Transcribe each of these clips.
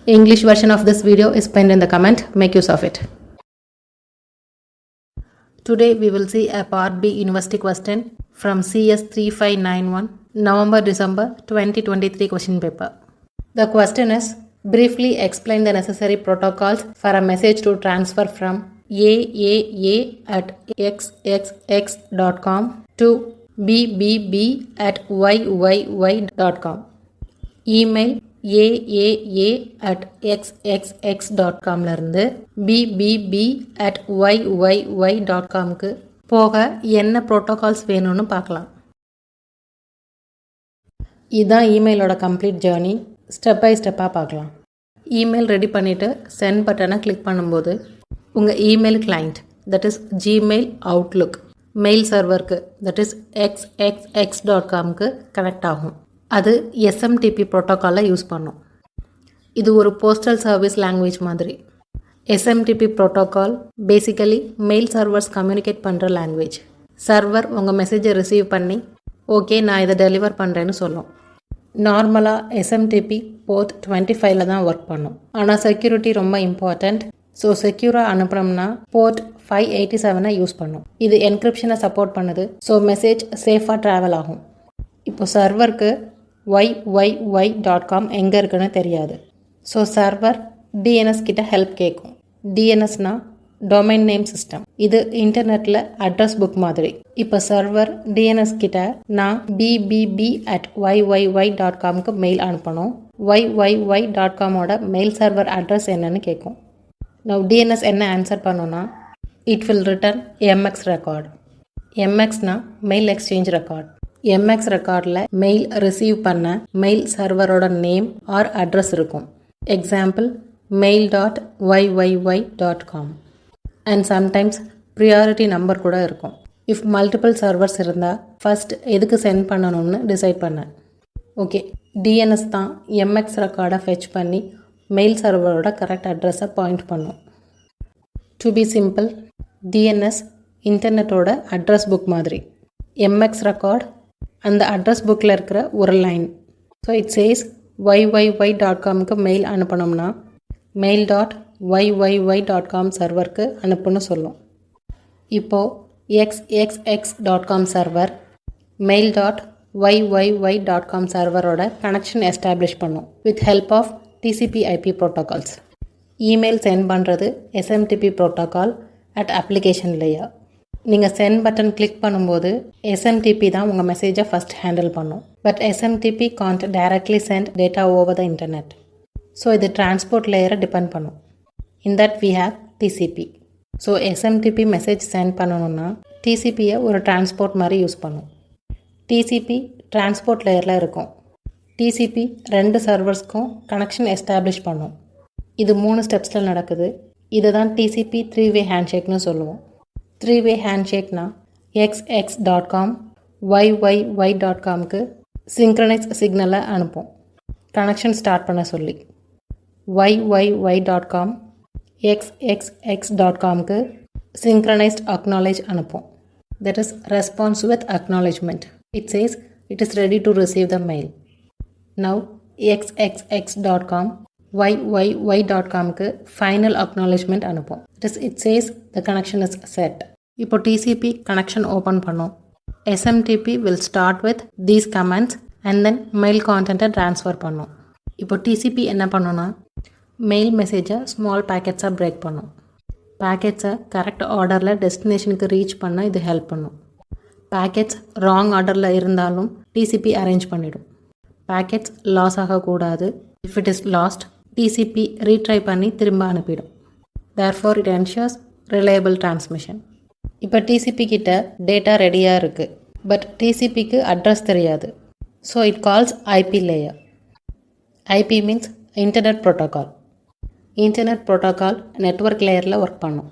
English version of this video is pinned in the comment. Make use of it. Today we will see a Part B University question from CS 3591 November-December 2023 question paper. The question is, briefly explain the necessary protocols for a message to transfer from aaa@xxx.com to bbb@yyyy.com. Email aaa@xxx.com இருந்து bbb@yyyy.comக்கு போக என்ன protocols வேணும்னு பார்க்கலாம். இதுதான் இமெயிலோட complete journey. Step by ஸ்டெப்பாக பார்க்கலாம். Email ready பண்ணிவிட்டு send பட்டனை கிளிக் பண்ணும்போது உங்கள் email client, that is Gmail Outlook, mail சர்வருக்கு, தட் இஸ் xxx.comக்கு கனெக்ட் ஆகும். அது எஸ்எம்டிபி ப்ரோட்டோக்காலை யூஸ் பண்ணும். இது ஒரு போஸ்டல் சர்வீஸ் லாங்குவேஜ் மாதிரி. SMTP protocol basically mail servers communicate பண்ணுற லாங்குவேஜ். சர்வர் உங்கள் மெசேஜை ரிசீவ் பண்ணி ஓகே நான் இதை டெலிவர் பண்ணுறேன்னு சொல்லும். நார்மலாக எஸ்எம்டிபி போர்ட் 25 தான் ஒர்க் பண்ணும். ஆனால் செக்யூரிட்டி ரொம்ப இம்பார்ட்டண்ட். ஸோ செக்யூராக அனுப்புனோம்னா போர்ட் 587 யூஸ் பண்ணும். இது என்கிரிப்ஷனை சப்போர்ட் பண்ணுது. ஸோ மெசேஜ் சேஃபாக ட்ராவல் ஆகும். இப்போ சர்வருக்கு yyyy.com எங்கே இருக்குன்னு தெரியாது. ஸோ சர்வர் டிஎன்எஸ் கிட்ட ஹெல்ப் கேட்கும். டிஎன்எஸ்னா டொமைன் நேம் சிஸ்டம். இது இன்டர்நெட்டில் அட்ரஸ் புக் மாதிரி. இப்போ சர்வர் டிஎன்எஸ் கிட்ட நான் bbb@yyyy.comக்கு மெயில் அனுப்பணும். yyyy.comோட மெயில் சர்வர் அட்ரஸ் என்னன்னு கேட்கும். நான் டிஎன்எஸ் என்ன ஆன்சர் பண்ணோன்னா it will return MX record. எம்எக்ஸ்னா மெயில் எக்ஸ்சேஞ்ச் ரெக்கார்ட். எம்எக்ஸ் ரெக்கார்டில் மெயில் ரிசீவ் பண்ண மெயில் சர்வரோட நேம் ஆர் அட்ரஸ் இருக்கும். Example mail.yyyy.com and sometimes priority number கூட இருக்கும். இஃப் மல்டிபிள் சர்வர்ஸ் இருந்தால் ஃபஸ்ட் எதுக்கு சென்ட் பண்ணணும்னு டிசைட் பண்ணேன். ஓகே, டிஎன்எஸ் தான் எம்எக்ஸ் ரெக்கார்டை ஃபெச் பண்ணி மெயில் சர்வரோட கரெக்ட் அட்ரஸை பாயிண்ட் பண்ணும். டு பி சிம்பிள், டிஎன்எஸ் இன்டர்நெட்டோட அட்ரஸ் புக் மாதிரி. எம்எக்ஸ் ரெக்கார்ட் அந்த அட்ரஸ் புக்கில் இருக்கிற ஒரு லைன். ஸோ இட் சேஸ் yyyy.comக்கு மெயில் அனுப்பணும்னா mail.yyyy.com சர்வருக்கு அனுப்புன்னு சொல்லும். இப்போது xxx.com சர்வர் mail.yyyy.com சர்வரோட கனெக்ஷன் எஸ்டாப்ளிஷ் பண்ணும் with help of TCP/IP protocols. Email send பண்ணுறது SMTP protocol at application layer. நீங்கள் சென்ட் பட்டன் கிளிக் பண்ணும்போது எஸ்எம்டிபி தான் உங்கள் மெசேஜை ஃபஸ்ட் ஹேண்டில் பண்ணும். But SMTP can't directly send data over the internet. So இது டிரான்ஸ்போர்ட் லேயரை டிபெண்ட் பண்ணும். In that we have TCP. So SMTP message send பண்ணணுன்னா டிசிபியை ஒரு டிரான்ஸ்போர்ட் மாதிரி யூஸ் பண்ணும். டிசிபி டிரான்ஸ்போர்ட் லேயரில் இருக்கும். டிசிபி 2 சர்வர்ஸ்க்கும் கனெக்ஷன் எஸ்டாப்ளிஷ் பண்ணும். இது 3 ஸ்டெப்ஸில் நடக்குது. இதை தான் டிசிபி 3-வே ஹேண்ட்ஷேக்னு சொல்லுவோம். 3-வே ஹேண்ட்ஷேக்னா xx.com yyyy.comக்கு சிங்க்ரனைஸ் சிக்னலை அனுப்பும் கனெக்ஷன் ஸ்டார்ட் பண்ண சொல்லி. yyyy.com xxx.comக்கு சிங்க்ரனைஸ்ட் அக்னாலேஜ் அனுப்பும். That is response with acknowledgement. It says it is ready to receive the mail. Now xxx.com yyyy.comக்கு ஃபைனல் அக்னாலேஜ்மெண்ட் அனுப்பும். It says the connection is set. இப்போ TCP connection open பண்ணும். SMTP will start with these commands and then mail கான்டென்ட்டை transfer பண்ணும். இப்போ TCP என்ன பண்ணுன்னா mail மெசேஜை ஸ்மால் பேக்கெட்ஸாக பிரேக் பண்ணும். பேக்கெட்ஸை கரெக்ட் ஆர்டரில் டெஸ்டினேஷனுக்கு ரீச் பண்ண இது ஹெல்ப் பண்ணும். பேக்கெட்ஸ் ராங் ஆர்டரில் இருந்தாலும் டிசிபி அரேஞ்ச் பண்ணிடும். பேக்கெட்ஸ் லாஸ் ஆகக்கூடாது. If it is lost TCP retry பண்ணி திரும்ப அனுப்பிடும். Therefore it ensures reliable transmission. இப்போ டிசிபி கிட்ட டேட்டா ரெடியாக இருக்குது. பட் டிசிபிக்கு அட்ரஸ் தெரியாது. So it calls IP layer. IP means internet protocol. Internet protocol network லேயரில் ஒர்க் பண்ணும்.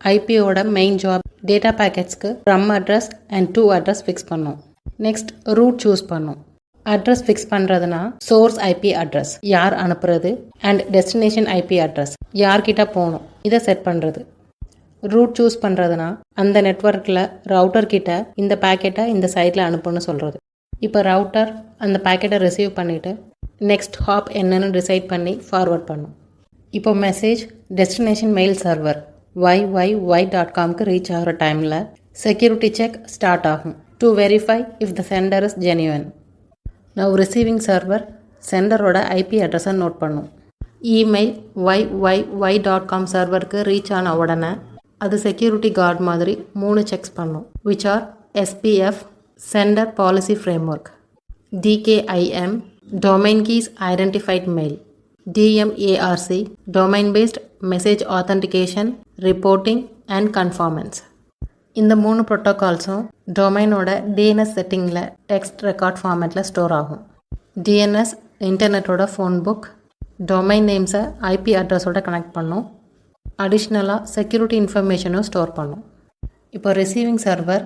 ஐபியோட மெயின் ஜாப் டேட்டா பேக்கெட்ஸ்க்கு from address and to address fix பண்ணும். நெக்ஸ்ட் ரூட் சூஸ் பண்ணும். அட்ரஸ் ஃபிக்ஸ் பண்ணுறதுனா சோர்ஸ் ஐபி அட்ரஸ் யார் அனுப்புறது அண்ட் டெஸ்டினேஷன் ஐபி அட்ரஸ் யார்கிட்ட போகணும் இதை செட் பண்ணுறது. ரூட் சூஸ் பண்ணுறதுனா அந்த நெட்வொர்க்கில் ரவுட்டர் கிட்ட இந்த பேக்கெட்டை இந்த சைட்டில் அனுப்புன்னு சொல்கிறது. இப்போ ரவுட்டர் அந்த பேக்கெட்டை ரிசீவ் பண்ணிவிட்டு நெக்ஸ்ட் ஹாப் என்னன்னு டிசைட் பண்ணி ஃபார்வர்ட் பண்ணும். இப்போ மெசேஜ் டெஸ்டினேஷன் மெயில் சர்வர் YYY.comக்கு ரீச் ஆகிற டைமில் செக்யூரிட்டி செக் ஸ்டார்ட் ஆகும் to verify if the sender is genuine. Now receiving server சென்டரோட ஐபி அட்ரஸை நோட் பண்ணும். இமெயில் YYY.com சர்வருக்கு ரீச் ஆன உடனே அது செக்யூரிட்டி கார்டு மாதிரி 3 செக்ஸ் பண்ணும், which are SPF centre policy framework, DKIM domain keys identified mail, DMARC domain based message authentication reporting and conformance. இந்த 3 ப்ரோட்டோகால்ஸும் டொமைனோட DNS செட்டிங்கில் டெக்ஸ்ட் ரெக்கார்ட் ஃபார்மேட்டில் ஸ்டோர் ஆகும். DNS இன்டர்நெட்டோட ஃபோன் புக் டொமைன் நேம்ஸை ஐபி அட்ரஸோட கனெக்ட் பண்ணும். அடிஷ்னலாக செக்யூரிட்டி இன்ஃபர்மேஷனும் ஸ்டோர் பண்ணும். இப்போ ரிசீவிங் சர்வர்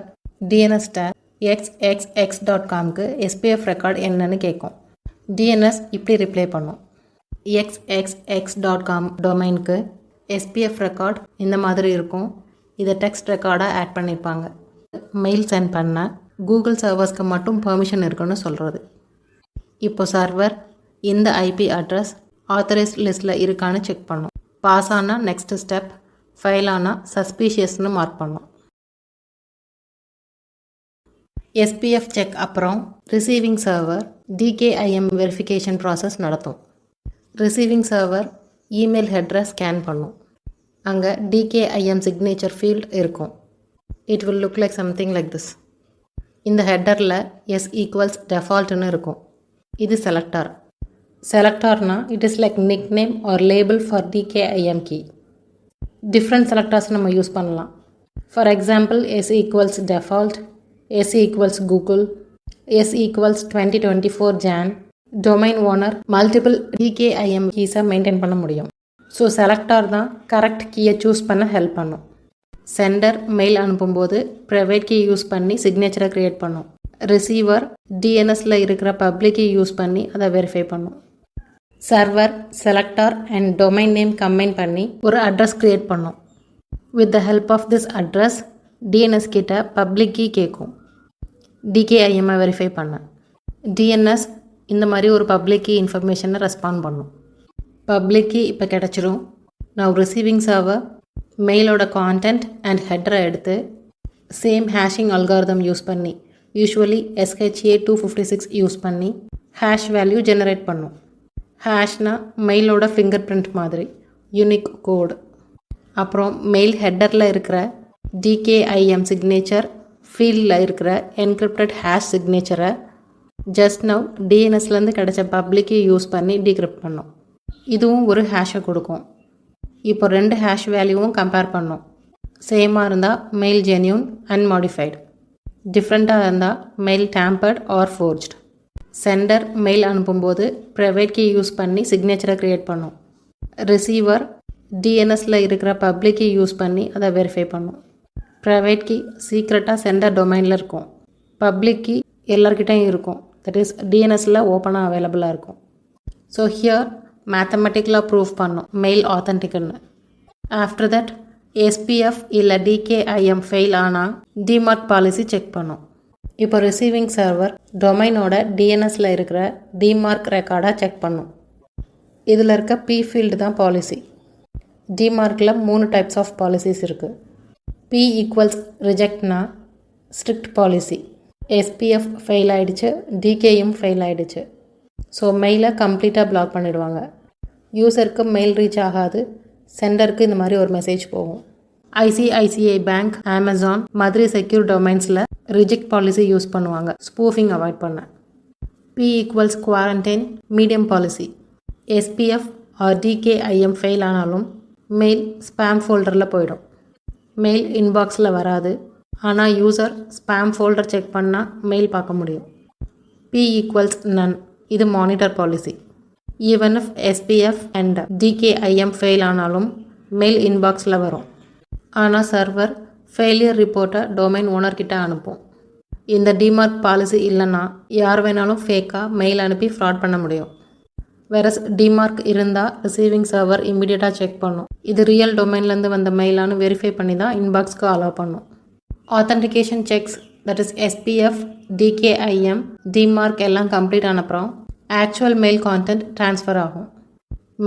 DNS டேக் XXX.comக்கு SPF ரெக்கார்ட் என்னன்னு கேட்கும். DNS இப்படி ரிப்ளை பண்ணும். XXX.com டொமைனுக்கு SPF ரெக்கார்ட் இந்த மாதிரி இருக்கும். இதை டெக்ஸ்ட் ரெக்கார்டாக ஆட் பண்ணியிருப்பாங்க. மெயில் சென்ட் பண்ண கூகுள் சர்வர்ஸ்க்கு மட்டும் பெர்மிஷன் இருக்குன்னு சொல்கிறது. இப்போ சர்வர் இந்த ஐபி அட்ரஸ் ஆத்தரைஸ்ட் லிஸ்ட்டில் இருக்கான்னு செக் பண்ணும். பாஸ் ஆனால் நெக்ஸ்ட் ஸ்டெப், ஃபைல் ஆனால் சஸ்பீஷியஸ்னு மார்க் பண்ணும். SPF செக் அப்புறம் receiving server DKIM verification process நடத்தும். ரிசீவிங் சர்வர் இமெயில் ஹெட்ரை ஸ்கேன் பண்ணும். அங்கே DKIM சிக்னேச்சர் ஃபீல்ட் இருக்கும். It will look like something like this. இந்த ஹெட்டரில் S ஈக்குவல்ஸ் டெஃபால்ட்னு இருக்கும். இது செலக்டார். செலக்டார்னா it is like nickname or label for DKIM key. Different selectors நம்ம யூஸ் பண்ணலாம். For example S equals default, S equals Google, S equals 2024 Jan. Domain owner multiple DKIM கீஸை maintain பண்ண முடியும். So selector தான் correct கீயை choose பண்ண help பண்ணும். Sender mail அனுப்பும்போது ப்ரைவேட் கீ யூஸ் பண்ணி சிக்னேச்சரை க்ரியேட் பண்ணும். ரிசீவர் DNSல இருக்கிற பப்ளிக் கீ யூஸ் பண்ணி அதை வெரிஃபை பண்ணும். Server selector and domain name combine பண்ணி ஒரு அட்ரஸ் க்ரியேட் பண்ணும். With the help of this address DNS கிட்ட பப்ளிக் கீ கேட்கும் DKIM-ஐ வெரிஃபை பண்ண. DNS இந்த மாதிரி ஒரு பப்ளிக் கீ இன்ஃபர்மேஷனை ரெஸ்பாண்ட் பண்ணும். பப்ளிக் கீ இப்போ கிடச்சிரும். நான் ரிசீவிங் சர்வர் மெயிலோட கான்டென்ட் அண்ட் ஹெட்டரை எடுத்து சேம் ஹேஷிங் அல்காரிதம் யூஸ் பண்ணி யூஸ்வலி SHA-256 யூஸ் பண்ணி ஹேஷ் வேல்யூ ஜெனரேட் பண்ணும். ஹேஷ்னா மெயிலோட ஃபிங்கர் பிரிண்ட் மாதிரி யூனிக் கோடு. அப்புறம் மெயில் ஹெட்டரில் இருக்கிற DKIM சிக்னேச்சர் ஃபீல்டில் இருக்கிற என்கிரிப்டட் ஹேஷ் சிக்னேச்சரை ஜஸ்ட் நவ் DNSலேருந்து கிடைச்ச பப்ளிக்கை யூஸ் பண்ணி டீக்ரிப்ட் பண்ணும். இதுவும் ஒரு ஹேஷை கொடுக்கும். இப்போ 2 ஹேஷ் வேல்யூவும் கம்பேர் பண்ணும். சேமாக இருந்தால் மெயில் ஜென்யூன் அன்மாடிஃபைடு, டிஃப்ரெண்ட்டாக இருந்தால் mail tampered or forged. Sender mail அனுப்பும்போது ப்ரைவேட் கீ யூஸ் பண்ணி சிக்னேச்சரை க்ரியேட் பண்ணும். ரிசீவர் DNSல இருக்கிற பப்ளிக் கீ யூஸ் பண்ணி அதை வெரிஃபை பண்ணும். ப்ரைவேட் கீ சீக்ரெட்டாக சென்டர் டொமைனில் இருக்கும். பப்ளிக் கீ எல்லார்கிட்டையும் இருக்கும். தட் இஸ் DNSல ஓப்பனாக அவைலபிளாக இருக்கும். ஸோ ஹியர் மேத்தமெட்டிக்கலாக ப்ரூவ் பண்ணும் மெயில் ஆத்தென்டிக்னு. ஆஃப்டர் தட் SPF இல்லை DKIM ஃபெயில் ஆனால் டிமார்க் பாலிசி செக் பண்ணும். இப்போ ரிசீவிங் சர்வர் டொமைனோட DNSல இருக்கிற டிமார்க் ரெக்கார்டாக செக் பண்ணும். இதில் இருக்க P ஃபீல்டு தான் பாலிசி. டிமார்க்கில் 3 டைப்ஸ் ஆஃப் பாலிசிஸ் இருக்குது. P ஈக்குவல்ஸ் ரிஜெக்ட்னா ஸ்ட்ரிக்ட் பாலிசி. SPF ஃபெயில் ஆகிடுச்சு, DKIM ஃபெயில் ஆகிடுச்சு. ஸோ மெயிலை கம்ப்ளீட்டாக பிளாக் பண்ணிடுவாங்க. யூசருக்கு மெயில் ரீச் ஆகாது. சென்டருக்கு இந்த மாதிரி ஒரு மெசேஜ் போகும். ICICI பேங்க், அமேசான் மாதிரி செக்யூர் டொமைன்ஸில் ரிஜெக்ட் பாலிசி யூஸ் பண்ணுவாங்க ஸ்பூஃபிங் அவாய்ட் பண்ண. P equals quarantine medium policy. SPF or DKIM fail ஆனாலும் மெயில் ஸ்பேம் ஃபோல்டரில் போயிடும். மெயில் இன்பாக்ஸில் வராது. ஆனால் யூசர் ஸ்பேம் ஃபோல்டர் செக் பண்ணால் மெயில் பார்க்க முடியும். P equals none. இது monitor policy. Even if SPF and DKIM fail ஆனாலும் மெயில் இன்பாக்ஸில் வரும். ஆனால் சர்வர் ஃபெயிலியர் ரிப்போர்ட்டை டொமைன் ஓனர்கிட்ட அனுப்பும். இந்த டிமார்க் பாலிசி இல்லைன்னா யார் வேணாலும் ஃபேக்காக மெயில் அனுப்பி ஃப்ராட் பண்ண முடியும். வேறஸ் டிமார்க் இருந்தால் ரிசீவிங் சர்வர் இம்மிடியட்டாக செக் பண்ணும். இது ரியல் டொமைன்லேருந்து வந்த மெயிலானு வெரிஃபை பண்ணி தான் இன்பாக்ஸ்க்கு அலோவ் பண்ணும். Authentication checks that is SPF, DKIM, DMARC எல்லாம் கம்ப்ளீட் ஆனப்புறம் ஆக்சுவல் மெயில் கான்டென்ட் ட்ரான்ஸ்ஃபர் ஆகும்.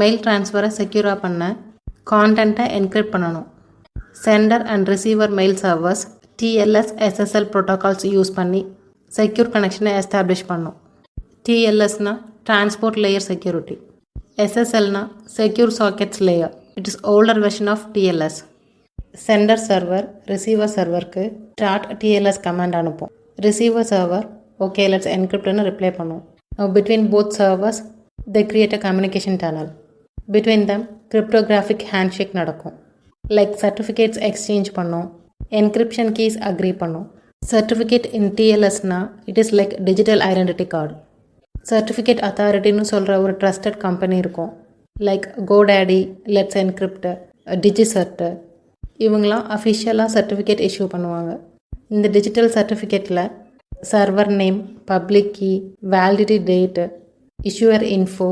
மெயில் ட்ரான்ஸ்ஃபரை செக்யூராக பண்ண கான்டென்ட்டை என்கிரிப்ட் பண்ணணும். Sender and receiver mail servers TLS SSL protocols use பண்ணி செக்யூர் கனெக்ஷனை எஸ்டாப்ளிஷ் பண்ணும். TLSனா டிரான்ஸ்போர்ட் லேயர் செக்யூரிட்டி, SSLனா secure sockets layer. It is older version of TLS. Sender server receiver சர்வருக்கு .TLS கமாண்ட் அனுப்பும். ரிசீவர் சர்வர் ஓகே லெட்ஸ் என்கிரிப்ட்னு reply பண்ணும். Now between both servers they create a communication tunnel. Between them cryptographic handshake நடக்கும். Like certificates exchange பண்ணும், encryption keys agree பண்ணும். Certificate in TLSனா it is like digital identity card. Certificate authorityன்னு சொல்கிற ஒரு trusted company இருக்கும். Like GoDaddy, Let's Encrypt, DigiCert. இவங்களாம் அஃபிஷியலாக certificate issue பண்ணுவாங்க. இந்த டிஜிட்டல் சர்டிஃபிகேட்டில் server name, public key, validity date, issuer info,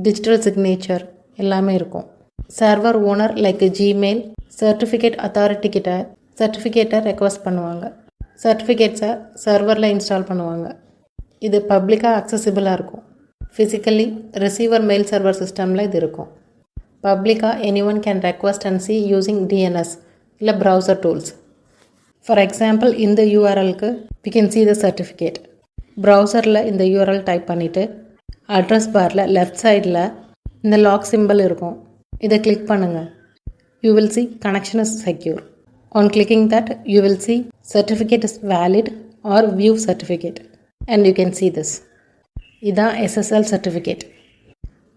digital signature எல்லாமே இருக்கும். Server owner like Gmail certificate authority கிட்ட சர்டிஃபிகேட்டை ரெக்வஸ்ட் பண்ணுவாங்க. சர்டிஃபிகேட்ஸை சர்வரில் இன்ஸ்டால் பண்ணுவாங்க. இது பப்ளிக்காக அக்சசிபிளாக இருக்கும். ஃபிசிக்கலி ரிசீவர் மெயில் சர்வர் சிஸ்டமில் இது இருக்கும். பப்ளிக்காக anyone can request and see using DNS இல்லை ப்ரௌசர் டூல்ஸ். ஃபார் எக்ஸாம்பிள் இந்த URLக்கு we can see the certificate. ப்ரௌசரில் இந்த URL டைப் பண்ணிவிட்டு அட்ரஸ் பாரில் லெஃப்ட் சைடில் இந்த லாக் சிம்பிள் இருக்கும். இதை கிளிக் பண்ணுங்கள். You will see connection is secure. On clicking that you will see certificate is valid or view certificate and you can see this. இதான் SSL certificate.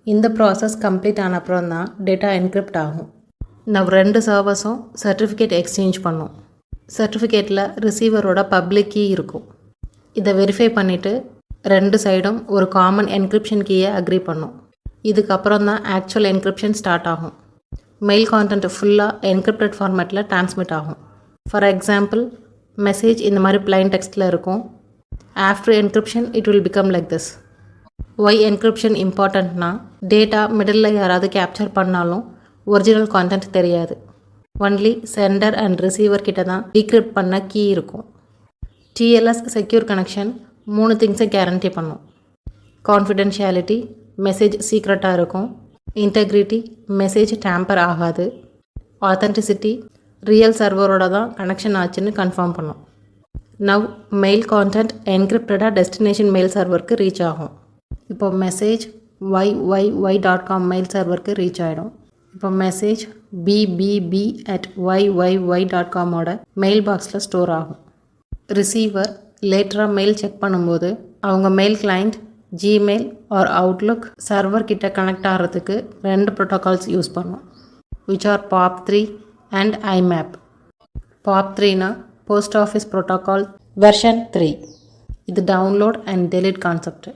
இந்த process complete ஆன அப்புறம் தான் டேட்டா என்கிரிப்ட் ஆகும். நம்ம ரெண்டு சர்வர்ஸும் சர்டிஃபிகேட் எக்ஸ்சேஞ்ச் பண்ணோம். சர்டிஃபிகேட்டில் ரிசீவரோட public key இருக்கும். இதை வெரிஃபை பண்ணிவிட்டு ரெண்டு சைடும் ஒரு காமன் என்கிரிப்ஷன் கீயை அக்ரி பண்ணோம். இதுக்கப்புறம் தான் ஆக்சுவல் என்கிரிப்ஷன் ஸ்டார்ட் ஆகும். மெயில் கான்டென்ட் ஃபுல்லாக என்கிரிப்டட் ஃபார்மேட்டில் டிரான்ஸ்மிட் ஆகும். ஃபார் எக்ஸாம்பிள் மெசேஜ் இந்த மாதிரி பிளைன் டெக்ஸ்ட்டில் இருக்கும். After encryption it will become like this. Why encryption இம்பார்ட்டண்ட்னா டேட்டா மிடில் யாராவது கேப்சர் பண்ணாலும் ஒரிஜினல் கான்டென்ட் தெரியாது. ஒன்லி சென்டர் அண்ட் ரிசீவர் கிட்ட தான் டீக்ரிப்ட் பண்ண கீ இருக்கும். TLS செக்யூர் கனெக்ஷன் 3 திங்ஸை கேரண்டி பண்ணும். கான்ஃபிடென்ஷியாலிட்டி, மெசேஜ் சீக்ரெட்டாக இருக்கும். இன்டெக்ரிட்டி, மெசேஜ் டேம்பர் ஆகாது. ஆத்தென்டிசிட்டி, ரியல் சர்வரோட தான் கனெக்ஷன் ஆச்சுன்னு கன்ஃபார்ம் பண்ணும். நவ் மெயில் கான்டென்ட் என்கிரிப்டடாக டெஸ்டினேஷன் மெயில் சர்வருக்கு ரீச் ஆகும். இப்போ மெசேஜ் YYY.com மெயில் சர்வருக்கு ரீச் ஆகிடும். இப்போ மெசேஜ் BBB@YYY.comோட மெயில் பாக்ஸில் ஸ்டோர் ஆகும். ரிசீவர் லேட்டராக மெயில் செக் பண்ணும்போது அவங்க mail client Gmail or Outlook server கிட்ட கனெக்ட் ஆகிறதுக்கு 2 ப்ரோட்டோகால்ஸ் யூஸ் பண்ணும். Which are POP3 and IMAP. POP3னா போஸ்ட் ஆஃபீஸ் ப்ரோட்டோகால் வெர்ஷன் 3. இது download and delete concept.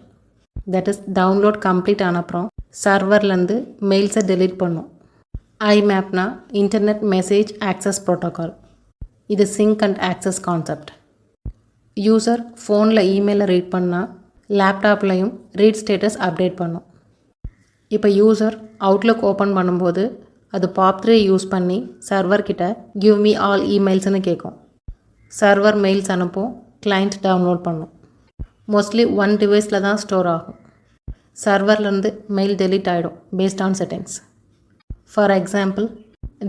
That is download complete ஆன அப்புறம் சர்வர்லேருந்து மெயில்ஸை டெலிட் பண்ணும். IMAPனா இன்டர்நெட் மெசேஜ் ஆக்சஸ் ப்ரோட்டோகால். இது sync and access concept. User ஃபோனில் இமெயிலை ரீட் பண்ணால் லேப்டாப்லையும் ரீட் ஸ்டேட்டஸ் அப்டேட் பண்ணும். இப்போ யூசர் அவுட்லுக் ஓப்பன் பண்ணும்போது அது POP3 யூஸ் பண்ணி சர்வர்கிட்ட கிவ் மீ ஆல் இமெயில்ஸ்னு கேட்கும். சர்வர் மெயில்ஸ் அனுப்பும், கிளைண்ட் டவுன்லோட் பண்ணும். மோஸ்ட்லி 1 டிவைஸில் தான் ஸ்டோர் ஆகும். சர்வர்லேருந்து மெயில் டெலிட் ஆகிடும் based on settings. For example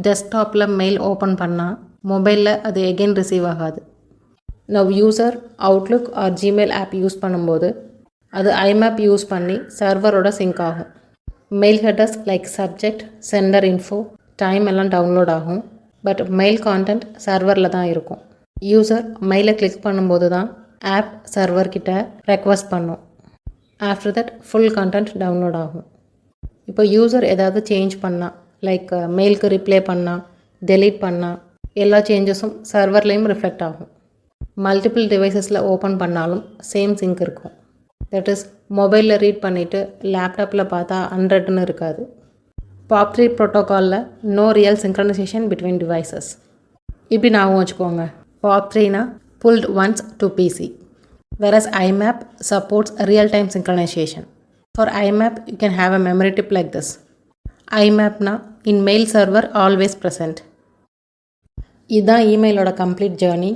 டெஸ்க்டாப்பில் மெயில் ஓப்பன் பண்ணால் மொபைலில் அது எகெயின் ரிசீவ் ஆகாது. Now user Outlook or Gmail app use பண்ணும்போது அது IMAP யூஸ் பண்ணி சர்வரோட சிங்க் ஆகும். Mail headers like subject, sender info, time எல்லாம் டவுன்லோட் ஆகும். பட் மெயில் கான்டென்ட் சர்வரில் தான் இருக்கும். யூசர் மெயிலை கிளிக் பண்ணும்போது தான் ஆப் சர்வர்கிட்ட ரெக்வஸ்ட் பண்ணும். After that full content download ஆகும். இப்போ யூசர் ஏதாவது சேஞ்ச் பண்ணால் லைக் மெயிலுக்கு ரிப்ளை பண்ணால், டெலீட் பண்ணால் எல்லா சேஞ்சஸும் சர்வர்லேயும் ரிஃப்ளெக்ட் ஆகும். மல்டிபிள் டிவைசஸில் ஓப்பன் பண்ணாலும் சேம் சிங்க் இருக்கும். தட் இஸ் மொபைலில் ரீட் பண்ணிவிட்டு லேப்டாப்பில் பார்த்தா அன்ரெட்னு இருக்காது. POP3 ப்ரோட்டோகாலில் no real synchronization between devices. இப்படி ஞாபகம் வச்சுக்கோங்க. POP3னா pulled once to PC, whereas IMAP supports real-time synchronization. For IMAP, you can have a memory tip like this. IMAPனா in mail server always present. இதுதான் இமெயிலோட கம்ப்ளீட் ஜேர்னி.